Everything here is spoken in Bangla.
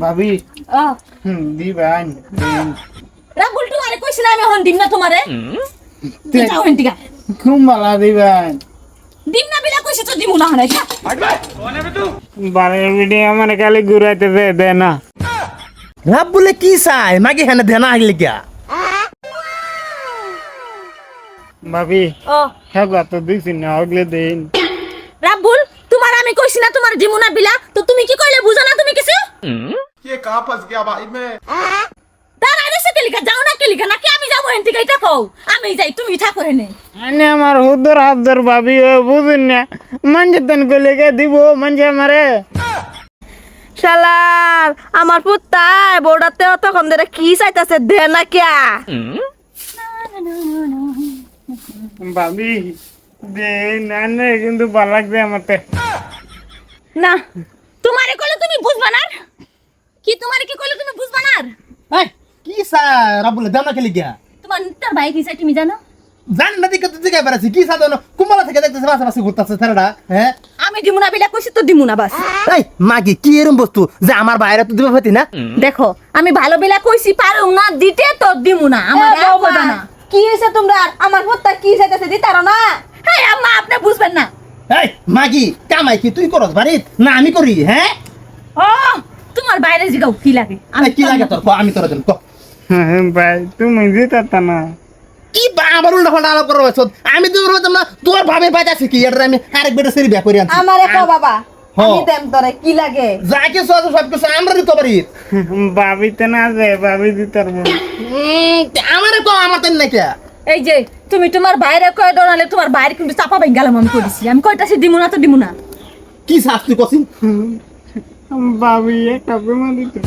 ভাবি দিবান রাবুল তোমারে কইছি না আমি হন দিম না তোমারে যাও হেন্টিকা খুব ভালো দিবান দিম না বিলা কইছি তো দিমু না হনে বারে ভিডিও আমার খালি ঘুরাইতে দে না রাব বলে কি চাই মাগে হেনে দেনা আগলে গিয়া ভাবি ও খেলা তো দিছি না আগলে দিন রাবুল তোমার আমি কইছি না তোমার দিমু না বিলা তো তুমি কি কইলে বুঝো না তুমি কিছু ये कहाँ फंस गया भाई मैं তার আরে সে কেলিকা যাও না কেলিকা নাকি আমি যাবো হেন্টিকা এটা কও আমি যাই তুমি থাকো হেনে আনে আমার হুদর হাদর ভাবি বুঝুন না মঞ্জে তন কইলে কে দিব মঞ্জে আমারে শালার আমার পুত্তায় বড়াতে তখন ধরে কি চাইতাছে দে না কিয়া ভাবি দে না না কিন্তু ভালো লাগবে আমাতে না তোমারে কইলে তুমি বুঝবা না কি তোমারে কি কইলে তুমি বুঝবা না এই কি চাই রাব বলে দেনা আগলে গিয়া তোমার তার ভাই কি চাই তুমি জানো জান না দিকে তুই জিগাই বেড়াছি কি চাই জানো কুমালা থেকে দেখতেছে বাসা ঘুরতাছে ছেলেটা হ্যাঁ আমি দিমু না বিলা কইছি তো দিমু না বাস এই মাগি কি এরম বস্তু যে আমার বাইরে তো দিবে ফতি না দেখো আমি ভালো বিলা কইছি পারুম না দিতে তো দিমু না আমার আর কইবা না কি হইছে তোমরা আমার পুত্তা কি চাইতেছে দিতারো না হ্যাঁ আম্মা আপনি বুঝবেন না এই মাগি কামাই কি তুই করস বাড়িত না আমি করি হ্যাঁ ও তোমার বাইরে জিগাও কি লাগে আমি কি লাগে তোর আমি তোর দেন ক ভাই তুমি জিতাতা না কি আবার উল্টা পাল্টা আলাপ করার বছর আমি তো বলতাম না তোর ভাবে পাইতাছি কি এটা আমি আরেক বেটা সেরি বিয়া করে আনছি আমারে কো বাবা হ্যাঁ। আমি দেম তোরে কি লাগে যা কিছু আছে সব কিছু আমরা দিতে পারি ভাবিতে না যায় ভাবি দিতে পারবো আমারে কো আমার তেন নাকি এই যে তুমি তোমার বাইরে কয় ডরালে তোমার বাইরে কিন্তু চাপা ভাই গেলাম আমি কইছি আমি কইতাছি দিমু না তো দিমু না কি শাস্তি কছিন ভাবি একটা বিমা দিতে